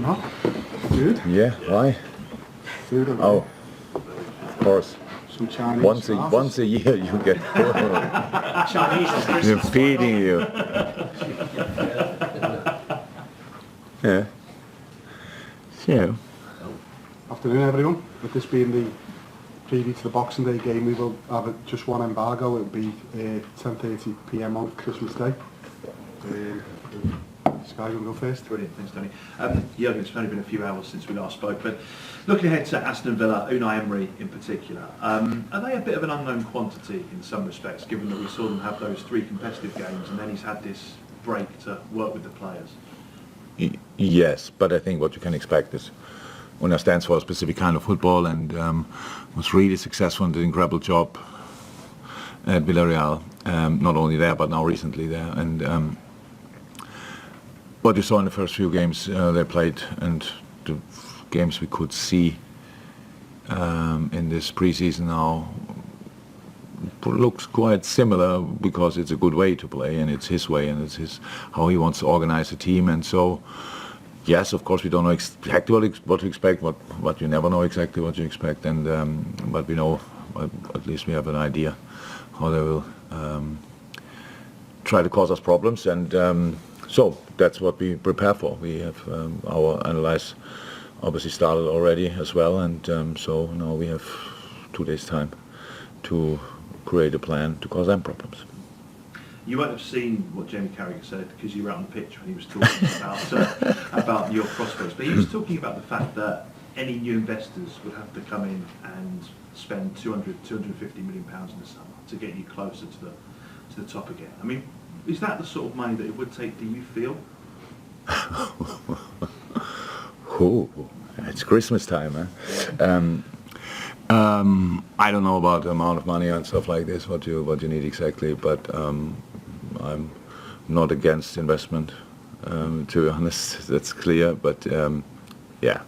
Huh? Food? Yeah, why? Food over Oh, of course. Some Chinese Once a year you get food. Chinese is Christmas. They're feeding you. Yeah. So. Afternoon, everyone. With this being the preview to the Boxing Day game, we will have just one embargo. It will be 10:30 p.m. on Christmas Day. Sky, you want to go first? Brilliant, thanks Tony. Jurgen, it's only been a few hours since we last spoke, but looking ahead to Aston Villa, Unai Emery in particular, are they a bit of an unknown quantity in some respects, given that we saw them have those 3 competitive games and then he's had this break to work with the players? Yes, but I think what you can expect is Unai stands for a specific kind of football and was really successful and did an incredible job at Villarreal, not only there but now recently there. And what you saw in the first few games they played and the games we could see in this pre-season now looks quite similar because it's a good way to play and it's his way and it's how he wants to organize a team. And so yes, of course we don't know exactly what to expect, what you never know exactly what you expect, and but we know, at least we have an idea how they will try to cause us problems, and so that's what we prepare for. We have our analyze obviously started already as well, and so now we have 2 days time to create a plan to cause them problems. You won't have seen what Jamie Carragher said because you were out on the pitch when he was talking about your prospects, but he was talking about the fact that any new investors would have to come in and spend 250 million pounds in the summer to get you closer to the top again. I mean, is that the sort of money that it would take, do you feel? Oh, it's Christmas time, huh? I don't know about the amount of money and stuff like this, what you need exactly, but I'm not against investment, to be honest, that's clear, but yeah,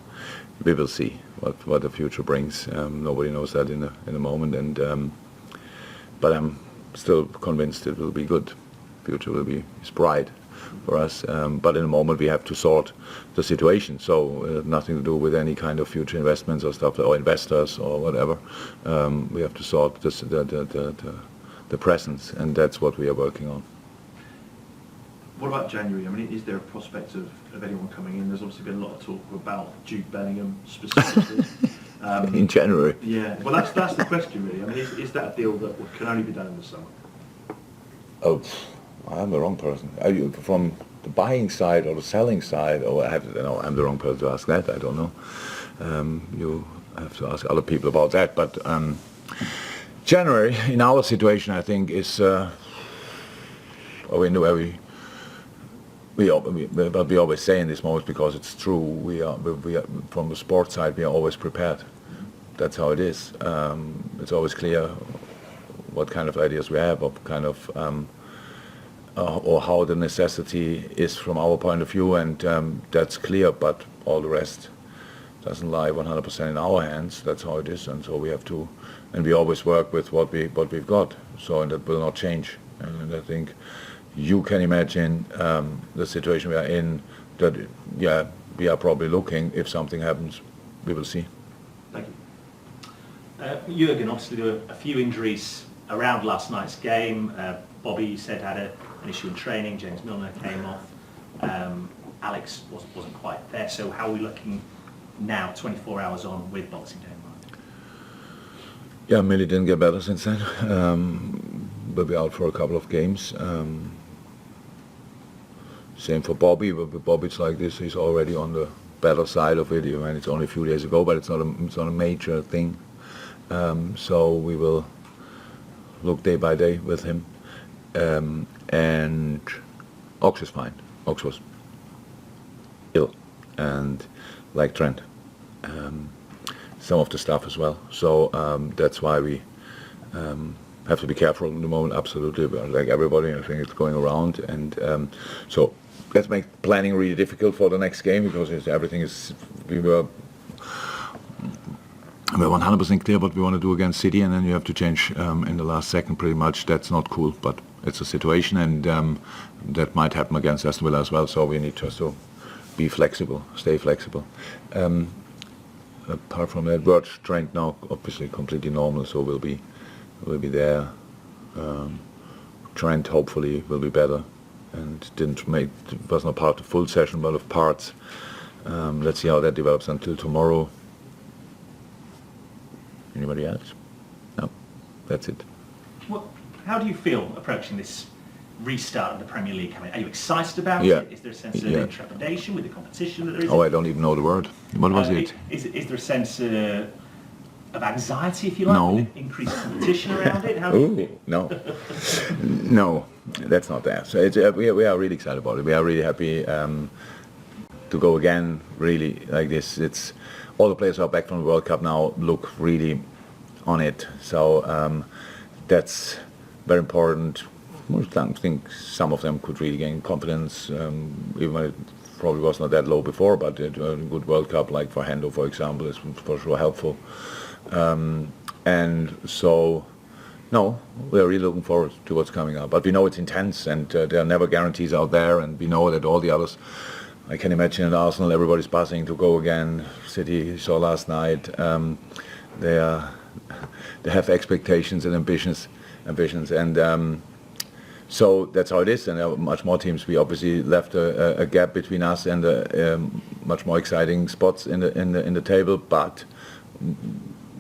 we will see what the future brings. Nobody knows that in a moment, and but I'm still convinced it will be good. Future will be bright for us, but in a moment we have to sort the situation, so nothing to do with any kind of future investments or stuff, or investors or whatever. We have to sort the presence, and that's what we are working on. What about January? I mean, is there a prospect of anyone coming in? There's obviously been a lot of talk about Jude Bellingham specifically. In January? Yeah, well that's the question really. I mean, is that a deal that can only be done in the summer? Oh, I'm the wrong person. Are you from the buying side or the selling side? Or I'm the wrong person to ask that. I don't know. You have to ask other people about that. But January, in our situation, I think is a window where we always say in this moment, because it's true. We are from the sports side. We are always prepared. That's how it is. It's always clear what kind of ideas we have, what kind of or how the necessity is from our point of view, and that's clear, but all the rest doesn't lie 100% in our hands. That's how it is, and so we have to, and we always work with what we've got, so, and that will not change. And I think you can imagine the situation we are in, that yeah, we are probably looking, if something happens, we will see. Thank you. Jurgen, obviously there were a few injuries around last night's game. Bobby, you said, had an issue in training. James Milner came off. Alex wasn't quite there. So how are we looking now, 24 hours on, with Boxing Day in mind? Yeah, Millie didn't get better since then. We'll be out for a couple of games. Same for Bobby. But with Bobby, it's like this. He's already on the better side of it. And it's only a few days ago, but it's not a major thing. So we will look day by day with him. And Ox is fine. Ox was ill, and like Trent, some of the stuff as well. So that's why we have to be careful in the moment. Absolutely, like everybody, I think it's going around, and so let's make planning really difficult for the next game, because everything is we're 100% clear what we want to do against City, and then you have to change in the last second pretty much. That's not cool, but it's a situation, and that might happen against Aston Villa as well, so we need just to be flexible, stay flexible. Apart from that, word strength now obviously completely normal, so we'll be there. Trent hopefully will be better, and was not part of the full session, but of parts. Let's see how that develops until tomorrow. Anybody else? No, that's it. Well, how do you feel approaching this restart of the Premier League coming? Are you excited about Yeah. it? Is there a sense of trepidation with the competition that there is? Oh, I don't even know the word. What was it? Is there a sense of anxiety, if you like, No. with increased competition around it? How do you feel? No. No, that's not that. So we are really excited about it. We are really happy to go again, really, like this. It's all the players who are back from the World Cup now look really on it. So that's very important. I think some of them could really gain confidence, even though it probably was not that low before, but a good World Cup, like for Hendo, for example, is for sure helpful. And so, no, we are really looking forward to what's coming up. But we know it's intense, and there are never guarantees out there, and we know that all the others, I can imagine at Arsenal, everybody's buzzing to go again. City saw last night, they have expectations and ambitions, and so that's how it is. And there are much more teams. We obviously left a gap between us and much more exciting spots in the table, but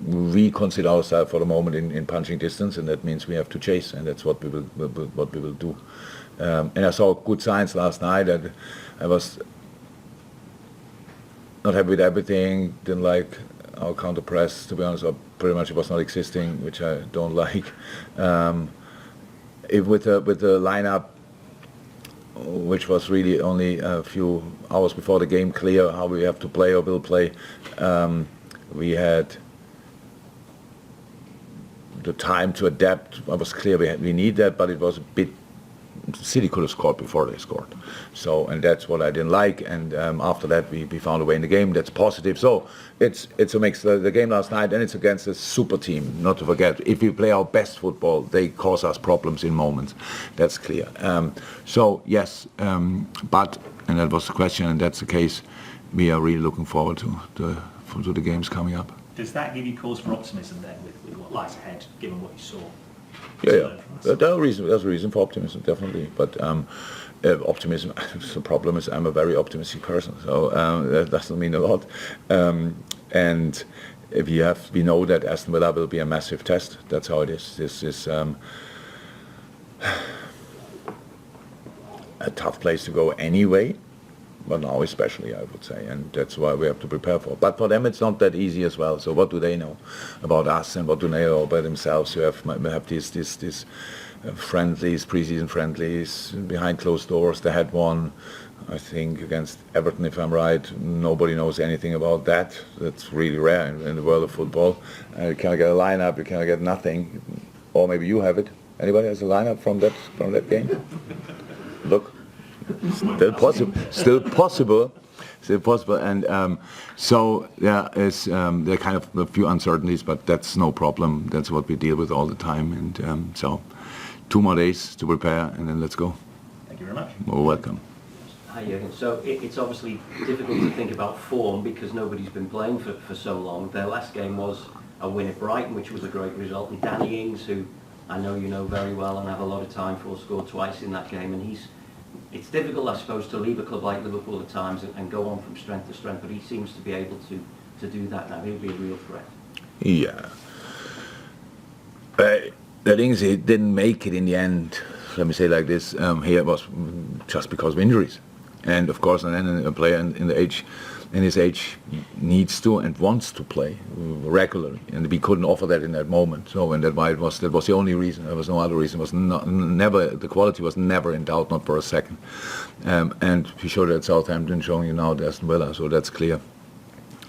we consider ourselves for the moment in punching distance, and that means we have to chase, and that's what we will do. And I saw good signs last night. I was not happy with everything. Didn't like our counter press, to be honest. Or pretty much it was not existing, which I don't like. With the lineup, which was really only a few hours before the game clear how we have to play or will play, we had the time to adapt. It was clear we need that, but it was a bit. City could have scored before they scored, so, and that's what I didn't like. And after that, we found a way in the game. That's positive. So it's a mix. The game last night, and it's against a super team. Not to forget, if we play our best football, they cause us problems in moments. That's clear. So yes, but, and that was the question, and that's the case. We are really looking forward to the games coming up. Does that give you cause for optimism then, with what lies ahead, given what you saw? Yeah. There's a reason for optimism, definitely. But optimism, the problem is I'm a very optimistic person, so that doesn't mean a lot. And if we know that Aston Villa will be a massive test. That's how it is. This is a tough place to go anyway, but now especially, I would say, and that's why we have to prepare for. But for them, it's not that easy as well. So what do they know about us, and what do they know about themselves? You have these friendlies, pre-season friendlies behind closed doors. They had one, I think, against Everton, if I'm right. Nobody knows anything about that. That's really rare in the world of football. You cannot get a lineup. You cannot get nothing. Or maybe you have it. Anybody has a lineup from that game? Look. Still possible, and so there is there are kind of a few uncertainties, but that's no problem. That's what we deal with all the time, and so 2 more days to prepare, and then let's go. Thank you very much. Well, welcome. Hi Jurgen. So it's obviously difficult to think about form because nobody's been playing for so long. Their last game was a win at Brighton, which was a great result, and Danny Ings, who I know you know very well and have a lot of time for, scored twice in that game, and it's difficult, I suppose, to leave a club like Liverpool at times and go on from strength to strength, but he seems to be able to do that now. He'll be a real threat. Yeah. The thing is, he didn't make it in the end. Let me say like this: here was just because of injuries, and of course, and then a player in his age needs to and wants to play regularly, and we couldn't offer that in that moment. So, and that was the only reason. There was no other reason. It was never, the quality was never in doubt, not for a second. And he showed it at Southampton, showing you now at Aston Villa, so that's clear.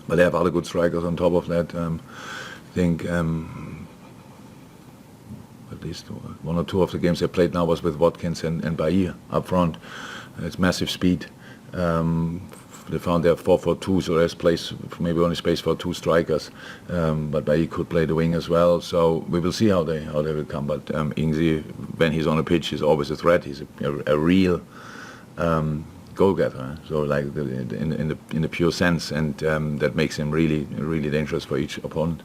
But they have other good strikers on top of that. I think at least 1 or 2 of the games they played now was with Watkins and Bailly up front. It's massive speed. They found their 4-4-2, so there's maybe only space for 2 strikers. But Bailly could play the wing as well. So we will see how they will come. But Ings, when he's on a pitch, is always a threat. He's a real goal getter. So like in the pure sense, and that makes him really dangerous for each opponent.